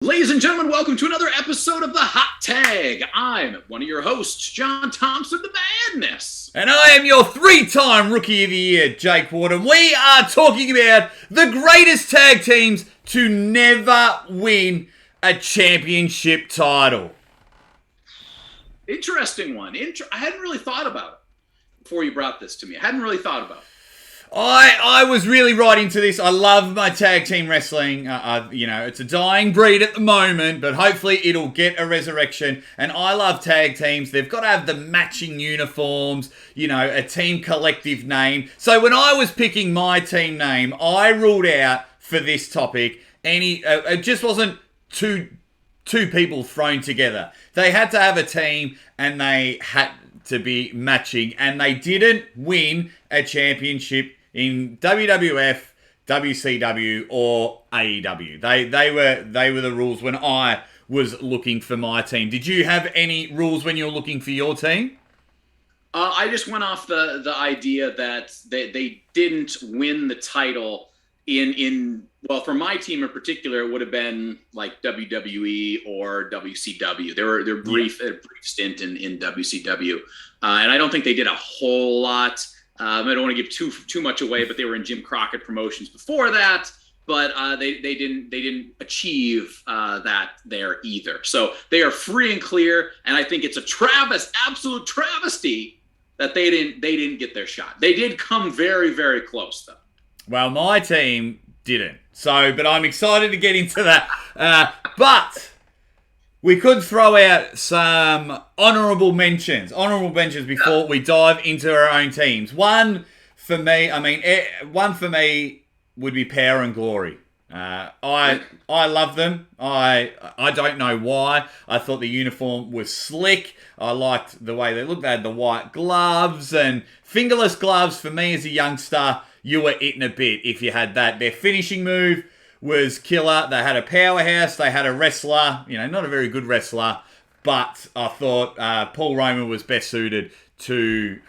Ladies and gentlemen, welcome to another episode of the Hot Tag. I'm one of your hosts, John Thompson, the Madness. And I am your three-time Rookie of the Year, Jake Ward. We are talking about the greatest tag teams to never win a championship title. Interesting one. I hadn't really thought about it before you brought this to me. I hadn't really thought about it. I was really right into this. I love my tag team wrestling. It's a dying breed at the moment, but hopefully it'll get a resurrection. And I love tag teams. They've got to have the matching uniforms, a team collective name. So when I was picking my team name, I ruled out for this topic it just wasn't two people thrown together. They had to have a team and they had to be matching, and they didn't win a championship in WWF, WCW, or AEW. They were the rules when I was looking for my team. Did you have any rules when you were looking for your team? I just went off the idea that they didn't win the title well, for my team in particular, it would have been like WWE or WCW. They're brief stint in WCW, and I don't think they did a whole lot. I don't want to give too much away, but they were in Jim Crockett Promotions before that. But they didn't achieve that there either. So they are free and clear, and I think it's absolute travesty that they didn't get their shot. They did come very, very close though. Well, my team didn't. But I'm excited to get into that. But we could throw out some honourable mentions before we dive into our own teams. One for me would be Pear and Glory. I love them. I don't know why. I thought the uniform was slick. I liked the way they looked. They had the white gloves and fingerless gloves. For me as a youngster, you were eating a bit if you had that. Their finishing move was killer. They had a powerhouse. They had a wrestler. Not a very good wrestler, but I thought Paul Roma was best suited to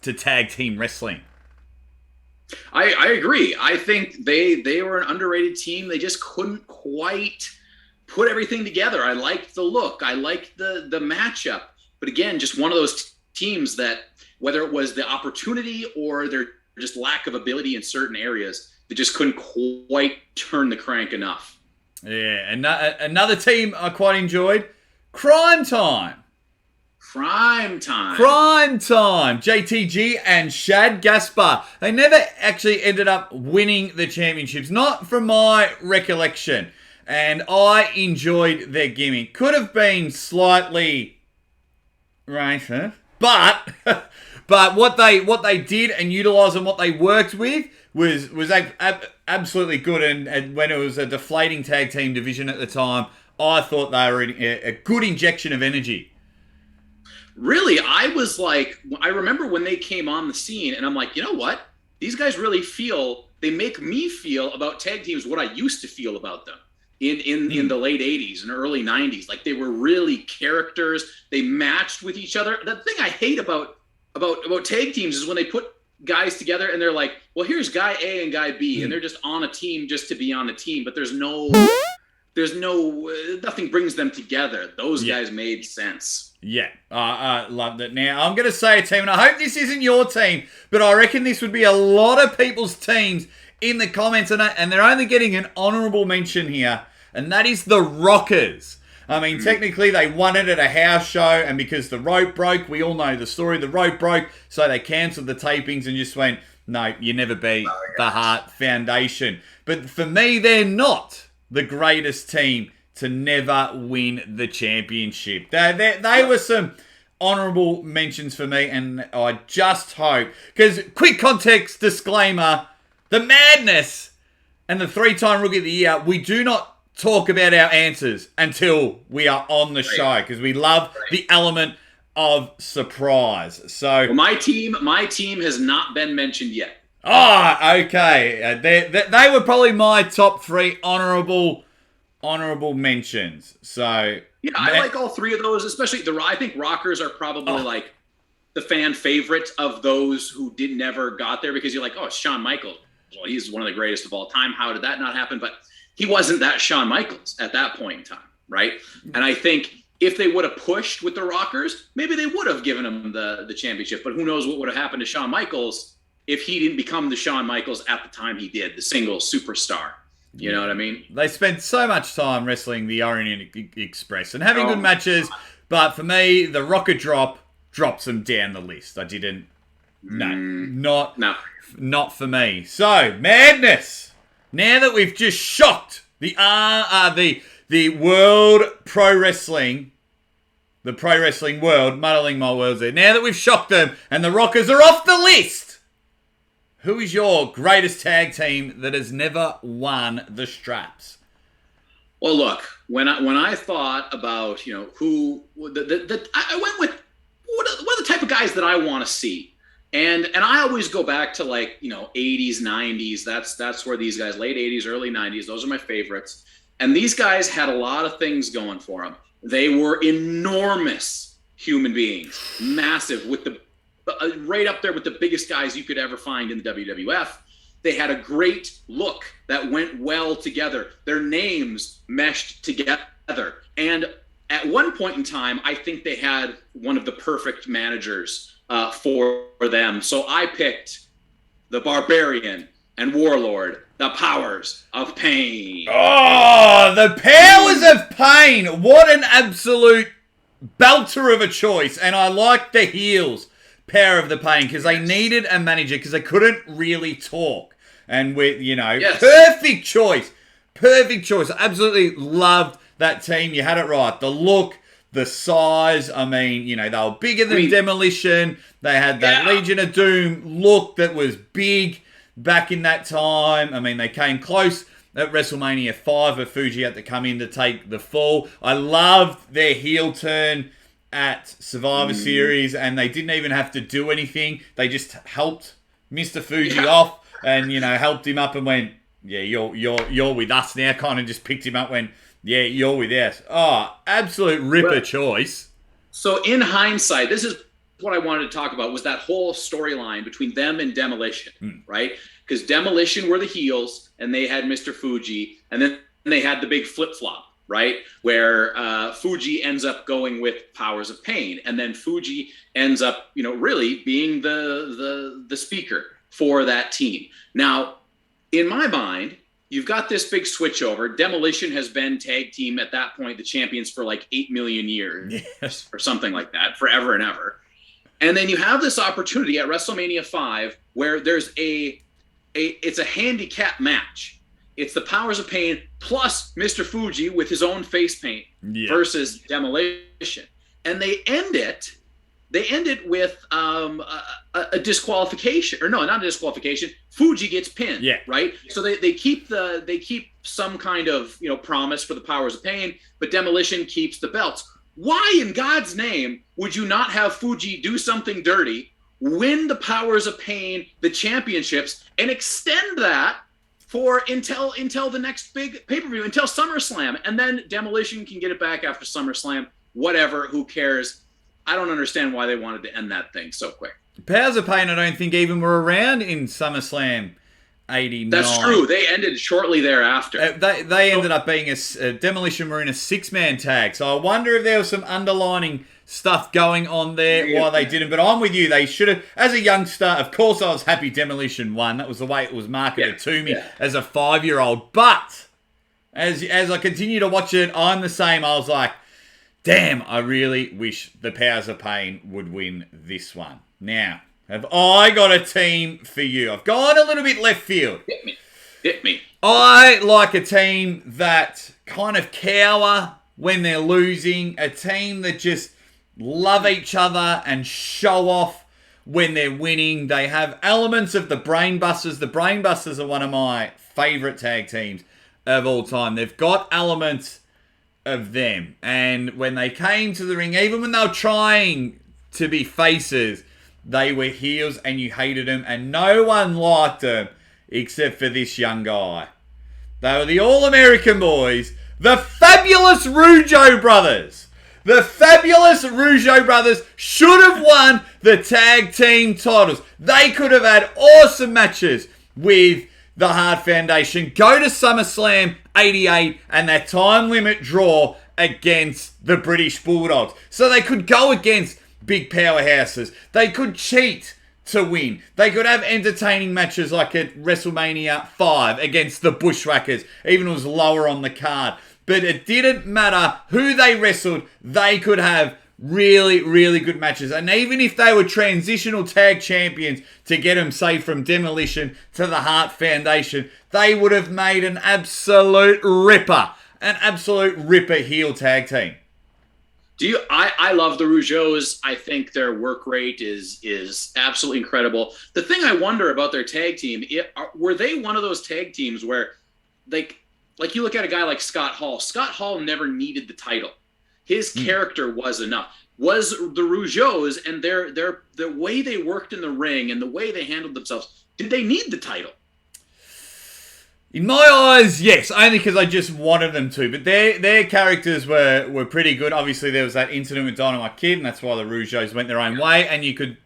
tag team wrestling. I agree. I think they were an underrated team. They just couldn't quite put everything together. I liked the look. I liked the matchup. But again, just one of those teams that, whether it was the opportunity or their just lack of ability in certain areas, they just couldn't quite turn the crank enough. Yeah, and another team I quite enjoyed, Crime Time. JTG and Shad Gaspar. They never actually ended up winning the championships, not from my recollection. And I enjoyed their gimmick. Could have been slightly racist, but what they did and utilised and what they worked with was absolutely good. And when it was a deflating tag team division at the time, I thought they were a good injection of energy. Really, I remember when they came on the scene, and I'm like, you know what? These guys really they make me feel about tag teams what I used to feel about them in the late 80s and early 90s. Like, they were really characters. They matched with each other. The thing I hate about tag teams is when they put guys together and they're like, well, here's guy A and guy B, and they're just on a team just to be on a team, but nothing brings them together. Those guys made sense. Yeah, I loved it. Now, I'm going to say a team, and I hope this isn't your team, but I reckon this would be a lot of people's teams in the comments, and they're only getting an honourable mention here, and that is the Rockers. I mean, technically, they won it at a house show, and because the rope broke, we all know the story, the rope broke, so they cancelled the tapings and just went, no, you never beat the Hart Foundation. But for me, they're not the greatest team to never win the championship. They were some honourable mentions for me, and I just hope, because quick context disclaimer, the Madness and the three-time Rookie of the Year, we do not talk about our answers until we are on the show, because we love the element of surprise. So well, my team has not been mentioned yet. Okay. They were probably my top three honourable mentions. So yeah, I like all three of those, especially I think Rockers are probably like the fan favorite of those who never got there, because you're like, oh, it's Shawn Michaels. Well, he's one of the greatest of all time. How did that not happen? But he wasn't that Shawn Michaels at that point in time, right? And I think if they would have pushed with the Rockers, maybe they would have given him the championship. But who knows what would have happened to Shawn Michaels if he didn't become the Shawn Michaels at the time he did, the singles superstar. You know what I mean? They spent so much time wrestling the Orient Express and having good matches, but for me, the Rocket Drop drops them down the list. I didn't. Not for me. So, Madness. Now that we've just shocked the world pro wrestling, the pro wrestling world, muddling my words there. Now that we've shocked them and the Rockers are off the list, who is your greatest tag team that has never won the straps? Well, look, when I thought about, you know, who I went with what are the type of guys that I want to see. And I always go back to, like, you know, 80s, 90s. That's where these guys, late 80s, early 90s, those are my favorites. And these guys had a lot of things going for them. They were enormous human beings, massive, with the right up there with the biggest guys you could ever find in the WWF. They had a great look that went well together. Their names meshed together. And at one point in time, I think they had one of the perfect managers for them. So I picked the Barbarian and Warlord, the Powers of Pain. Oh, the Powers of Pain. What an absolute belter of a choice. And I like the heels. Power of the Pain, because they needed a manager, because they couldn't really talk. And with, you know, perfect choice. Perfect choice. I absolutely loved that team. You had it right. The look, the size. I mean, you know, they were bigger than Demolition. They had that Legion of Doom look that was big back in that time. I mean, they came close at WrestleMania 5, where Fuji had to come in to take the fall. I loved their heel turn at Survivor Series, and they didn't even have to do anything. They just helped Mr. Fuji off, and, you know, helped him up and went, yeah, you're with us now. Kind of just picked him up, went, yeah, you're with us. Oh, absolute ripper choice. So in hindsight, this is what I wanted to talk about, was that whole storyline between them and Demolition, right? Because Demolition were the heels, and they had Mr. Fuji, and then they had the big flip-flop, right? Where Fuji ends up going with Powers of Pain, and then Fuji ends up, you know, really being the speaker for that team. Now, in my mind, you've got this big switchover. Demolition has been tag team at that point, the champions for like 8 million years or something like that, forever and ever. And then you have this opportunity at WrestleMania 5 where there's it's a handicap match. It's the Powers of Pain plus Mr. Fuji with his own face paint versus Demolition. And they end it with a disqualification, or no, not a disqualification. Fuji gets pinned, right? So they keep some kind of, you know, promise for the Powers of Pain, but Demolition keeps the belts. Why in God's name would you not have Fuji do something dirty, win the Powers of Pain, the championships, and extend that for until the next big pay-per-view, until SummerSlam, and then Demolition can get it back after SummerSlam? Whatever, who cares? I don't understand why they wanted to end that thing so quick. Powers of Pain, I don't think even were around in SummerSlam 89. That's true. They ended shortly thereafter. They ended up being a Demolition were in a 6-man tag. So I wonder if there was some underlining stuff going on there why they didn't. But I'm with you. They should have. As a youngster, of course, I was happy Demolition won. That was the way it was marketed to me as a 5-year-old. But as I continue to watch it, I'm the same. I was like, damn, I really wish the Powers of Pain would win this one. Now, have I got a team for you? I've gone a little bit left field. Hit me. I like a team that kind of cower when they're losing. A team that just love each other and show off when they're winning. They have elements of the Brainbusters. The Brainbusters are one of my favourite tag teams of all time. They've got elements of them. And when they came to the ring, even when they were trying to be faces, they were heels and you hated them, and no one liked them except for this young guy. They were the All-American boys, the fabulous Rujo brothers. The fabulous Rujo brothers should have won the tag team titles. They could have had awesome matches with the Hart Foundation go to SummerSlam 88 and that time limit draw against the British Bulldogs. So they could go against big powerhouses. They could cheat to win. They could have entertaining matches like at WrestleMania 5 against the Bushwhackers, even if it was lower on the card. But it didn't matter who they wrestled, they could have really, really good matches. And even if they were transitional tag champions to get them, say, from Demolition to the Hart Foundation, they would have made an absolute ripper heel tag team. I love the Rujos. I think their work rate is absolutely incredible. The thing I wonder about their tag team, were they one of those tag teams where, like you look at a guy like Scott Hall. Scott Hall never needed the title. His character was enough. Was the Rujos and the way they worked in the ring and the way they handled themselves, did they need the title? In my eyes, yes, only because I just wanted them to. But their characters were pretty good. Obviously, there was that incident with Dynamite Kid, and that's why the Rujos went their own way. And you could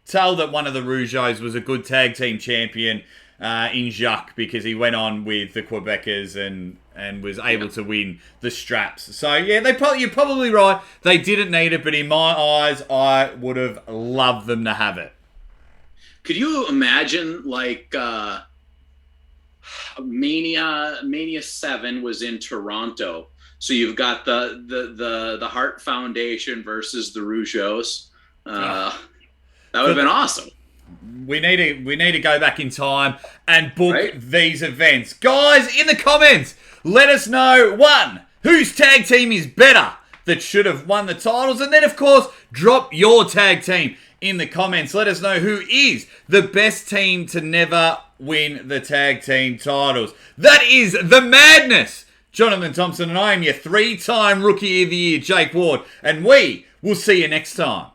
tell that one of the Rujos was a good tag team champion in Jacques, because he went on with the Quebecers and was able to win the straps. So, yeah, you're probably right. They didn't need it, but in my eyes, I would have loved them to have it. Could you imagine, like... Mania 7 was in Toronto, so you've got the Hart Foundation versus the Rujos. That would have been awesome. We need to go back in time and book these events, guys. In the comments, let us know whose tag team is better that should have won the titles, and then of course drop your tag team in the comments. Let us know who is the best team to never win the tag team titles. That is the madness. Jonathan Thompson, and I am your 3-time Rookie of the Year, Jake Ward, and we will see you next time.